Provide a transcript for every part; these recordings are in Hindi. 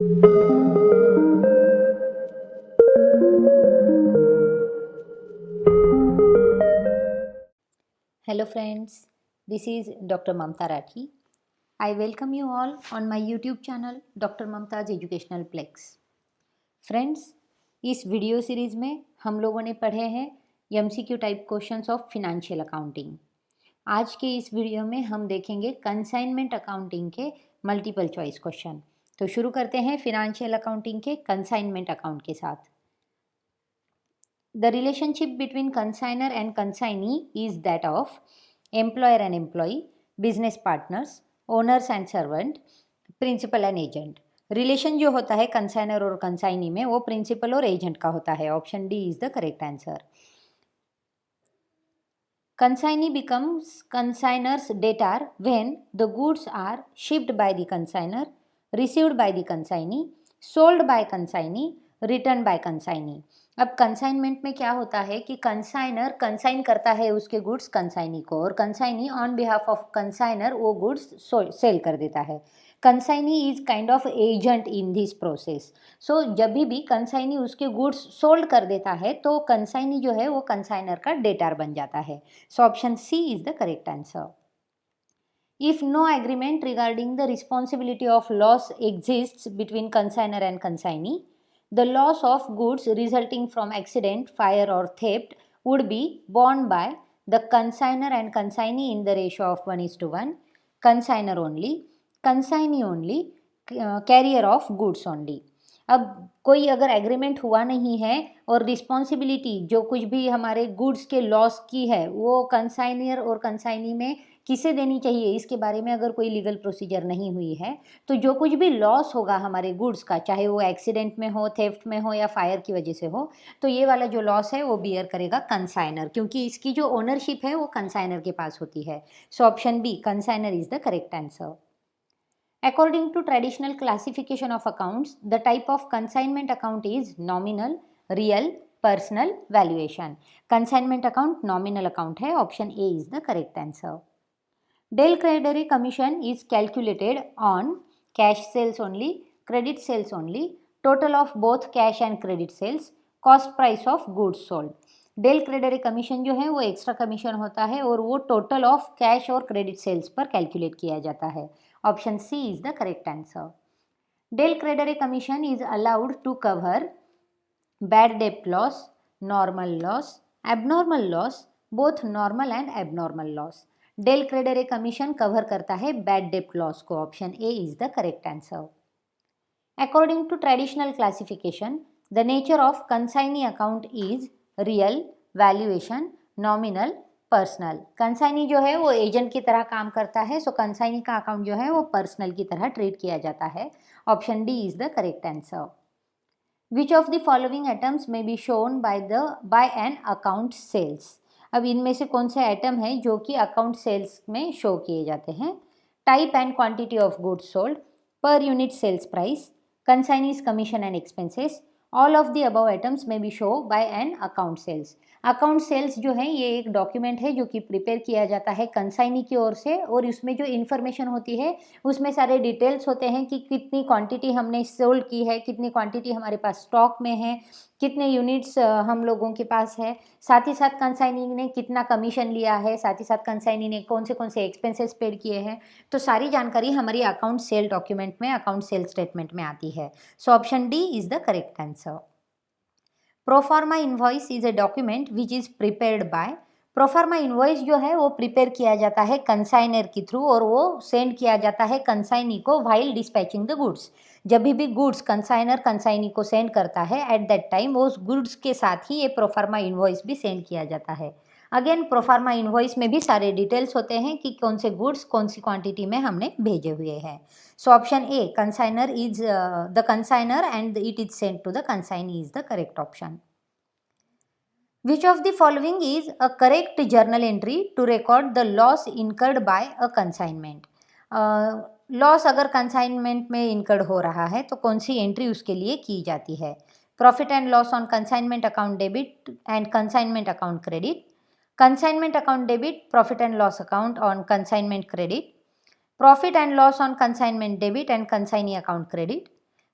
Hello friends, this is Dr. Mamta Rathi. I welcome you all on my YouTube channel Dr. Mamta's Educational Plex. Friends, इस वीडियो सीरीज़ में हम लोगों ने पढ़े हैं MCQ type questions of financial accounting. आज के इस वीडियो में हम देखेंगे कंसाइनमेंट अकाउंटिंग के मल्टीपल चॉइस क्वेश्चन। तो शुरू करते हैं फिनेंशियल अकाउंटिंग के कंसाइनमेंट अकाउंट के साथ। The relationship between consignor and consignee is that of employer and employee, business partners, owners and servant, principal and agent. Relation जो होता है कंसाइनर और कंसाइनी में वो प्रिंसिपल और एजेंट का होता है। Option D is the correct answer. Consignee becomes consignor's debtor when the goods are shipped by the consignor, received by the consignee, sold by consignee, return bye consignee. अब कंसाइनमेंट में क्या होता है कि कंसाइनर कंसाइन करता है उसके गुड्स कंसाइनी को और consignee on behalf of consignor वो गुड्स सेल कर देता है। Consignee is kind of agent in this process. So जब भी कंसाइनी उसके गुड्स सोल्ड कर देता है तो कंसाइनी जो है वो कंसाइनर का डेटर बन जाता है। So option C is the correct answer. If no agreement regarding the responsibility of loss exists between consignor and consignee, the loss of goods resulting from accident, fire or theft would be borne by the consignor and consignee in the ratio of 1:1, consignor only, consignee only, carrier of goods only. अब कोई अगर एग्रीमेंट हुआ नहीं है और रिस्पॉन्सिबिलिटी जो कुछ भी हमारे गुड्स के लॉस की है वो कंसाइनर और कंसाइनी में किसे देनी चाहिए, इसके बारे में अगर कोई लीगल प्रोसीजर नहीं हुई है तो जो कुछ भी लॉस होगा हमारे गुड्स का, चाहे वो एक्सीडेंट में हो, थेफ्ट में हो या फायर की वजह से हो, तो ये वाला जो लॉस है वो बियर करेगा कंसाइनर, क्योंकि इसकी जो ओनरशिप है वो कंसाइनर के पास होती है। So option B consignor is the correct answer. According to traditional classification of accounts, the type of consignment account is nominal, real, personal, valuation. Consignment account nominal account है, option A is the correct answer. Del Credere commission is calculated on cash sales only, credit sales only, total of both cash and credit sales, cost price of goods sold. Del credere commission जो है वो एक्स्ट्रा कमीशन होता है और वो टोटल ऑफ कैश और क्रेडिट सेल्स पर कैलकुलेट किया जाता है। Option C is the correct answer. Del credere commission is allowed to cover bad debt loss, normal loss, abnormal loss, both normal and abnormal loss. Del credere commission cover करता है बैड डेट लॉस को। Option A is the correct answer. According to traditional classification, the nature of consignee account is real, valuation, nominal, personal. Consignee जो है वो एजेंट की तरह काम करता है, सो कंसाइनी का अकाउंट जो है वो पर्सनल की तरह ट्रीट किया जाता है। Option D is the correct answer. Which of the following items may be shown by an account sales. अब इनमें से कौन से आइटम है जो कि अकाउंट सेल्स में शो किए जाते हैं। Type and quantity of goods sold, per unit sales price, consignee's commission and expenses, all of the above items may be show by an account sales. Account sales जो है ये एक डॉक्यूमेंट है जो कि प्रिपेयर किया जाता है कंसाइनी की ओर से और इसमें जो इन्फॉर्मेशन होती है उसमें सारे डिटेल्स होते हैं कि कितनी क्वांटिटी हमने सोल्ड की है, कितनी क्वांटिटी हमारे पास स्टॉक में है, कितने यूनिट्स हम लोगों के पास है, साथ ही साथ कंसाइनी ने कितना कमीशन लिया है, साथ ही साथ कंसाइनी ने कौन से एक्सपेंसेस पेड किए हैं। तो सारी जानकारी हमारी अकाउंट सेल डॉक्यूमेंट में, अकाउंट सेल स्टेटमेंट में आती है। So option D is the correct answer. Proforma invoice is a document which is prepared by. Proforma invoice जो है वो प्रिपेयर किया जाता है कंसाइनर के थ्रू और वो सेंड किया जाता है कंसाइनी को व्हाइल डिस्पैचिंग द गुड्स। जब भी गुड्स कंसाइनर कंसाइनी को सेंड करता है एट दैट टाइम वो उस गुड्स के साथ ही ये प्रोफार्मा इनवॉइस भी सेंड किया जाता है। अगेन प्रोफार्मा इनवॉइस में भी सारे डिटेल्स होते हैं कि कौन से गुड्स कौन सी क्वांटिटी में हमने भेजे हुए हैं। So option A consignor is the consignor and it is sent to the consignee is the correct option. Which of the following is a correct journal entry to record the loss incurred by a consignment? Loss अगर कंसाइनमेंट में इनकर्ड हो रहा है तो कौन सी एंट्री उसके लिए की जाती है। Profit and loss on consignment account debit and consignment account credit, consignment account debit, profit and loss account on consignment credit, profit and loss on consignment debit and consignee account credit,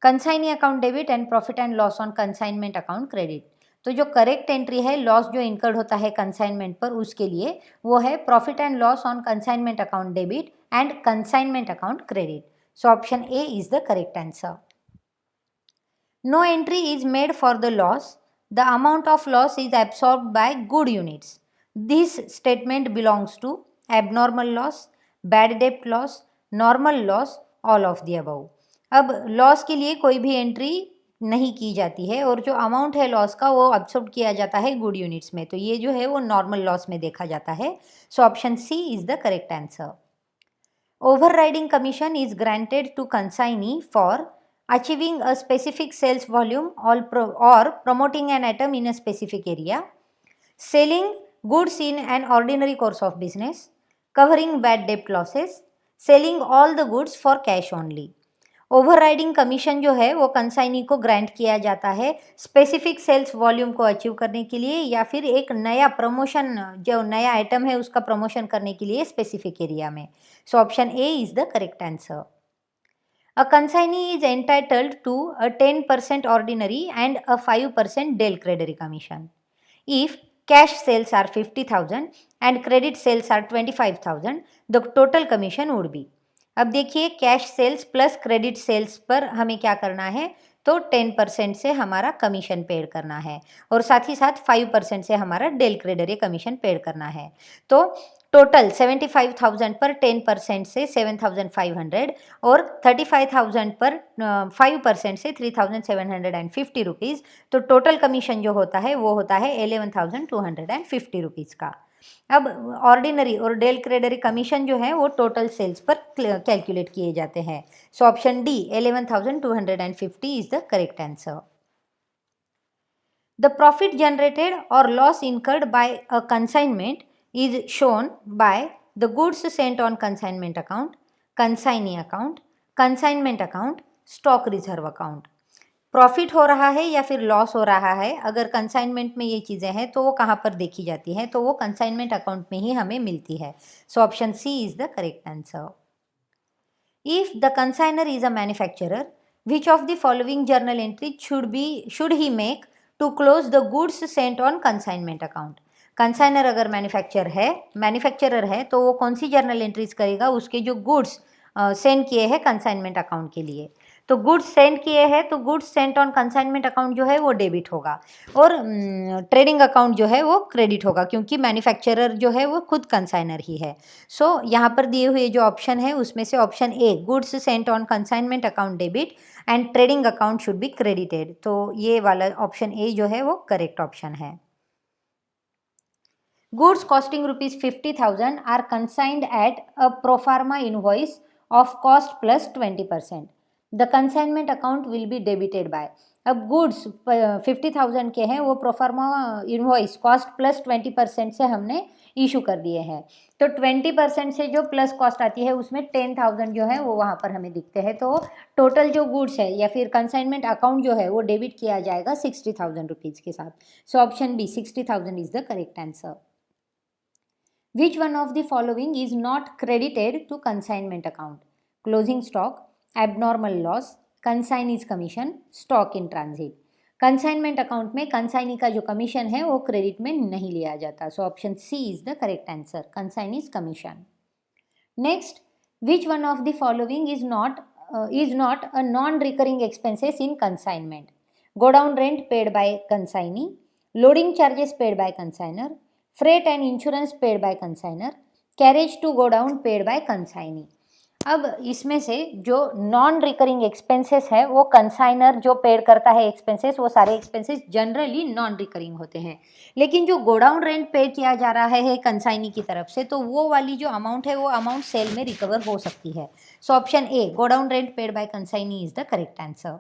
consignee account debit and profit and loss on consignment account credit. तो जो करेक्ट एंट्री है लॉस जो इनकर्ड होता है कंसाइनमेंट पर उसके लिए वो है profit and loss on consignment account debit and consignment account credit. So option A is the correct answer. No entry is made for the loss. The amount of loss is absorbed by good units. This statement belongs to abnormal loss, bad debt loss, normal loss, all of the above. अब लॉस के लिए कोई भी एंट्री नहीं की जाती है और जो अमाउंट है लॉस का वो अब्सॉर्ब किया जाता है गुड यूनिट्स में, तो ये जो है वो नॉर्मल लॉस में देखा जाता है। So option C is the correct answer. Overriding commission is granted to consignee for achieving a specific sales volume or promoting an item in a specific area, selling goods in an ordinary course of business, covering bad debt losses, selling all the goods for cash only. Overriding commission जो है वो कंसाइनी को ग्रांट किया जाता है स्पेसिफिक सेल्स वॉल्यूम को अचीव करने के लिए या फिर एक नया प्रमोशन जो नया आइटम है उसका प्रमोशन करने के लिए स्पेसिफिक एरिया में। So option A is the correct answer. A consignee is entitled to a 10% ordinary and a 5% del credit commission if cash sales are 50,000 and credit sales are 25,000 the total commission would be. अब देखिए cash sales plus credit sales पर हमें क्या करना है, तो 10% से हमारा कमीशन पेड करना है और साथ ही साथ 5% से हमारा डेल क्रेडिट कमीशन पेड करना है। तो टोटल 75,000 पर 10% से 7,500 और 35,000 पर 5% से 3,750 रुपीज़। तो टोटल कमीशन जो होता है वो होता है 11,250 रुपीज़ का। अब ऑर्डिनरी और डेल क्रेडिट कमीशन जो है वो टोटल सेल्स पर कैलकुलेट किए जाते हैं। So option D 11,250 is the correct answer. The profit generated और loss incurred by a consignment is shown by the goods sent on consignment account, consignee account, consignment account, stock reserve account. Profit हो रहा है या फिर लॉस हो रहा है, अगर कंसाइनमेंट में ये चीज़ें हैं तो वो कहाँ पर देखी जाती हैं, तो वो कंसाइनमेंट अकाउंट में ही हमें मिलती है। So option C is the correct answer. If the consignor is a manufacturer, which of the following journal entry should he make to close the goods sent on consignment account. Consignor अगर मैन्युफैक्चरर है तो वो कौन सी जर्नल एंट्रीज करेगा, उसके जो गुड्स सेंड किए हैं कंसाइनमेंट अकाउंट के लिए। तो गुड्स सेंड किए हैं तो goods sent on consignment account जो है वो डेबिट होगा और ट्रेडिंग अकाउंट जो है वो क्रेडिट होगा, क्योंकि मैन्युफैक्चरर जो है वो खुद कंसाइनर ही है। सो यहाँ पर दिए हुए जो ऑप्शन है उसमें से option A goods sent on consignment account debit and trading account should be credited, तो ये वाला ऑप्शन ए जो है वो करेक्ट ऑप्शन है। Goods costing rupees 50,000 are consigned at a pro forma invoice of cost plus 20%. The consignment account will be debited by। अब गुड्स 50,000 के हैं, वो प्रोफार्मा इनवॉइस कॉस्ट प्लस 20% से हमने इशू कर दिए हैं, तो 20% से जो प्लस कॉस्ट आती है उसमें 10,000 जो है वो वहाँ पर हमें दिखते हैं, तो टोटल जो गुड्स है या फिर कंसाइनमेंट अकाउंट जो है वो डेबिट किया जाएगा 60,000 रुपीज़ के साथ। So option B 60,000 is the correct answer. Which one of the following is not credited to consignment account? Closing stock, abnormal loss, consignee's commission, stock in transit। Consignment account में कंसाइनी का जो कमीशन है वो क्रेडिट में नहीं लिया जाता। So option C is the correct answer, consignee's commission. Next, which one of the following is not a non recurring expenses in consignment? Godown rent paid by consignee, loading charges paid by consignor, freight and insurance paid by consignor, carriage to go down paid by consignee. अब इसमें से जो नॉन रिकरिंग एक्सपेंसेस है वो कंसाइनर जो पेड करता है एक्सपेंसेस, वो सारे एक्सपेंसेस जनरली नॉन रिकरिंग होते हैं, लेकिन जो गोडाउन रेंट पे किया जा रहा है कंसाइनी की तरफ से, तो वो वाली जो अमाउंट है वो अमाउंट सेल में रिकवर हो सकती है। So option A godown rent paid by consignee is the correct answer.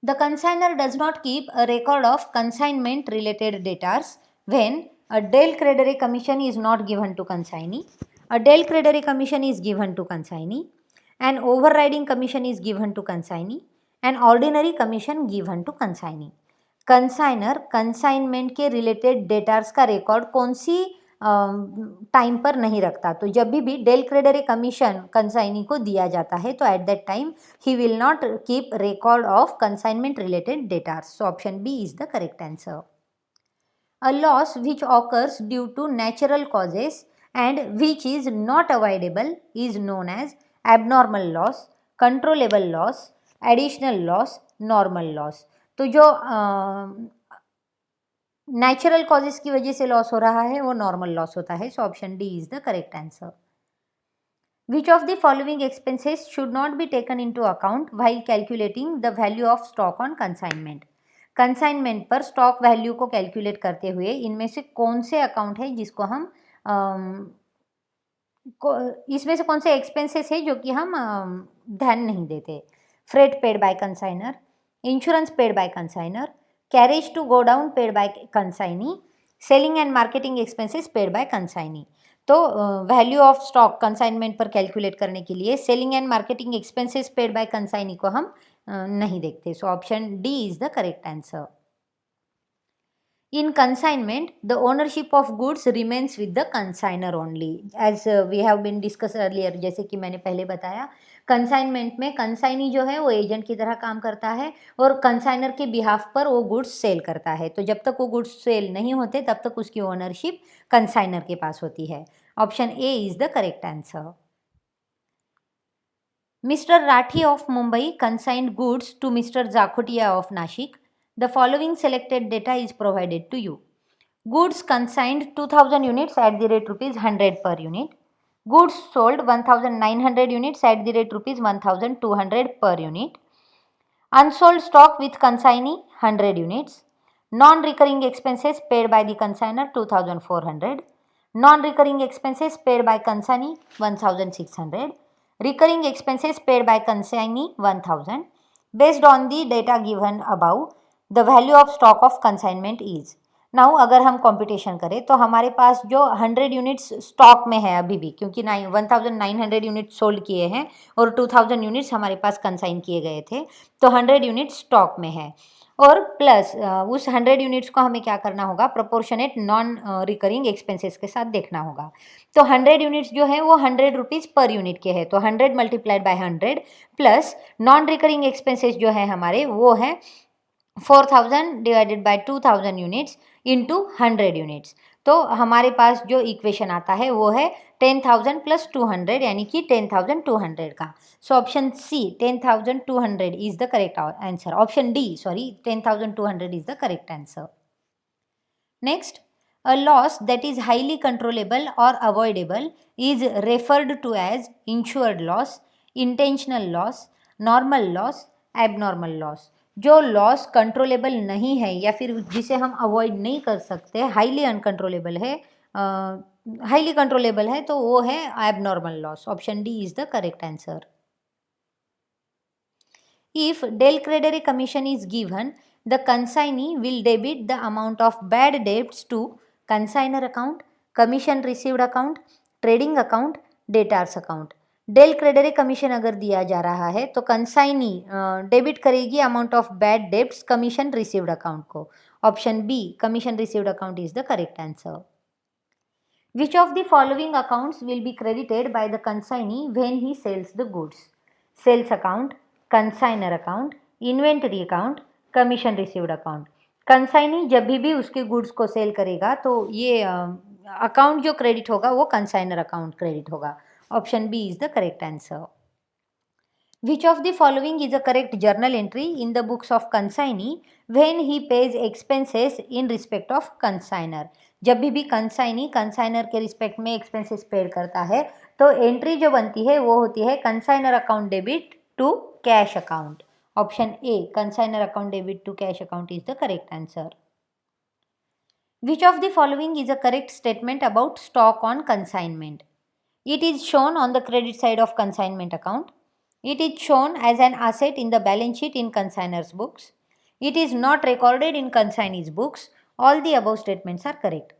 The consignor does not keep a record of consignment related debtors when a del credere commission is not given to consignee, a del credere commission is given to consignee, an overriding commission is given to consignee, an ordinary commission given to consignee। Consignor consignment के रिलेटेड डेटार्स का रिकॉर्ड कौन सी टाइम पर नहीं रखता। तो जब भी डेल क्रेडरे कमीशन कंसाइनी को दिया जाता है तो at that time he will not keep record of consignment related data. So option B is the correct answer. A loss which occurs due to natural causes and which is not avoidable is known as abnormal loss, controllable loss, additional loss, normal loss। तो जो नेचुरल कॉजेस की वजह से लॉस हो रहा है वो नॉर्मल लॉस होता है। So option D is the correct answer. Which of the following expenses should not be taken into account while calculating the value of stock on consignment. Consignment पर स्टॉक वैल्यू को कैलकुलेट करते हुए इनमें से कौन से अकाउंट है जिसको हम इसमें से कौन से एक्सपेंसेस है जो कि हम ध्यान नहीं देते। Freight paid by consignor, insurance paid by consignor, carriage to go down paid by consignee, selling and marketing expenses paid by consignee. तो वैल्यू ऑफ स्टॉक कंसाइनमेंट पर कैलकुलेट करने के लिए selling and marketing expenses paid by consignee को हम नहीं देखते। So option D is the correct answer. In consignment, the ownership of goods remains with the consignor only, as we have been discussed earlier। जैसे कि मैंने पहले बताया, कंसाइनमेंट में कंसाइनी जो है वो एजेंट की तरह काम करता है और कंसाइनर के बिहाफ पर वो गुड्स सेल करता है। तो जब तक वो गुड्स सेल नहीं होते तब तक उसकी ओनरशिप कंसाइनर के पास होती है। Option A is the correct answer. Mr. Rathi of Mumbai consigned goods to Mr. Zakhotia of Nashik. The following selected data is provided to you. Goods consigned 2000 units at the rate rupees 100 per unit. Goods sold 1900 units at the rate rupees 1200 per unit. Unsold stock with consignee 100 units. Non-recurring expenses paid by the consignor 2400. Non-recurring expenses paid by consignee 1600. Recurring expenses paid by consignee 1000. Based on the data given above, the value of stock of consignment is। Now अगर हम कंपटीशन करें तो हमारे पास जो 100 यूनिट्स स्टॉक में है अभी भी, क्योंकि 1900 यूनिट्स सोल्ड किए हैं और 2000 यूनिट्स हमारे पास कंसाइन किए गए थे, तो 100 यूनिट्स स्टॉक में है। और प्लस उस 100 यूनिट्स को हमें क्या करना होगा, प्रोपोर्शनेट नॉन रिकरिंग एक्सपेंसेस के साथ देखना होगा। तो 100 यूनिट्स जो है वो 100 रुपीज़ पर यूनिट के है, तो 100 multiplied by 100 plus non recurring expenses जो है हमारे वो है 4000 divided by 2000 units into 100 units. तो हमारे पास जो इक्वेशन आता है वो है 10,000 प्लस 200 यानी कि 10,200 का। So option C 10,200 is the correct answer. Option D 10,200 is the correct answer. Next, a loss that is highly controllable or avoidable is referred to as insured loss, intentional loss, normal loss, abnormal loss। जो लॉस कंट्रोलेबल नहीं है या फिर जिसे हम अवॉइड नहीं कर सकते, हाईली अनकंट्रोलेबल है, हाईली कंट्रोलेबल है, तो वो है abnormal loss. Option D is the correct answer. If del credere commission is given, the consignee will debit the amount of bad debts to consignor account, commission received account, trading account, debtors account। Del credere commission अगर दिया जा रहा है तो कंसाइनी डेबिट करेगी amount of bad debts commission received account को। Option B commission received account is the correct answer. Which of the following accounts will be credited by the consignee when he sales the goods? Sales account, consignor account, inventory account, commission received account. Consignee जब भी उसके गुड्स को सेल करेगा तो ये अकाउंट जो क्रेडिट होगा वो कंसाइनर अकाउंट क्रेडिट होगा। Option B is the correct answer. Which of the following is a correct journal entry in the books of consignee when he pays expenses in respect of consignor? जब भी कंसाइनी कंसाइनर के रिस्पेक्ट में एक्सपेंसेस पेड करता है तो एंट्री जो बनती है वो होती है consignor account debit to cash account. Option A consignor account debit to cash account is the correct answer. Which of the following is a correct statement about stock on consignment? It is shown on the credit side of consignment account. It is shown as an asset in the balance sheet in consignor's books. It is not recorded in consignee's books. All the above statements are correct.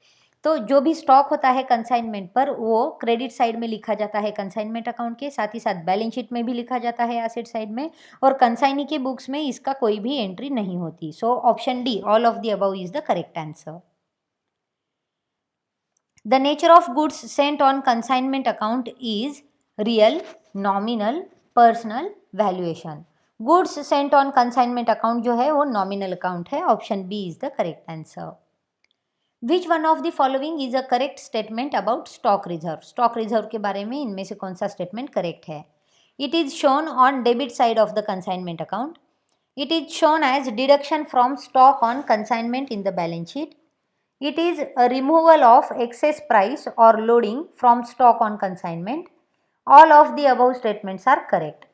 तो जो भी स्टॉक होता है कंसाइनमेंट पर वो क्रेडिट साइड में लिखा जाता है कंसाइनमेंट अकाउंट के, साथ ही साथ बैलेंस शीट में भी लिखा जाता है एसेट साइड में, और कंसाइनी के बुक्स में इसका कोई भी एंट्री नहीं होती। सो option D all of the above is the correct answer. The nature of goods sent on consignment account is real, nominal, personal, valuation. Goods sent on consignment account जो है वो nominal account है. Option B is the correct answer. Which one of the following is a correct statement about stock reserve? Stock reserve के बारे में इनमें से कौन सा statement correct है? It is shown on debit side of the consignment account. It is shown as deduction from stock on consignment in the balance sheet. It is a removal of excess price or loading from stock on consignment. All of the above statements are correct.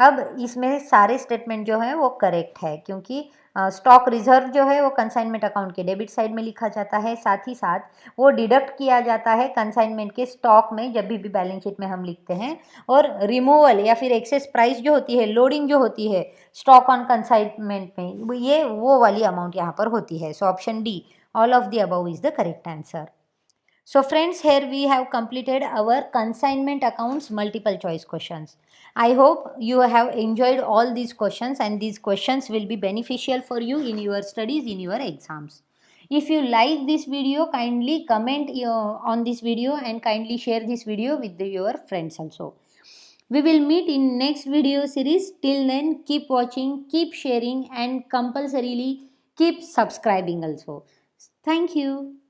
अब इसमें सारे स्टेटमेंट जो है वो करेक्ट है क्योंकि स्टॉक रिजर्व जो है वो कंसाइनमेंट अकाउंट के डेबिट साइड में लिखा जाता है, साथ ही साथ वो डिडक्ट किया जाता है कंसाइनमेंट के स्टॉक में जब भी बैलेंस शीट में हम लिखते हैं, और रिमूवल या फिर एक्सेस प्राइस जो होती है, लोडिंग जो होती है स्टॉक ऑन कंसाइनमेंट में, ये वो वाली अमाउंट यहाँ पर होती है. So option D, all of the above is the correct answer. So friends, here we have completed our consignment accounts multiple choice questions. I hope you have enjoyed all these questions and these questions will be beneficial for you in your studies, in your exams. If you like this video, kindly comment on this video and kindly share this video with your friends also. We will meet in next video series. Till then, keep watching, keep sharing and compulsorily keep subscribing also. Thank you.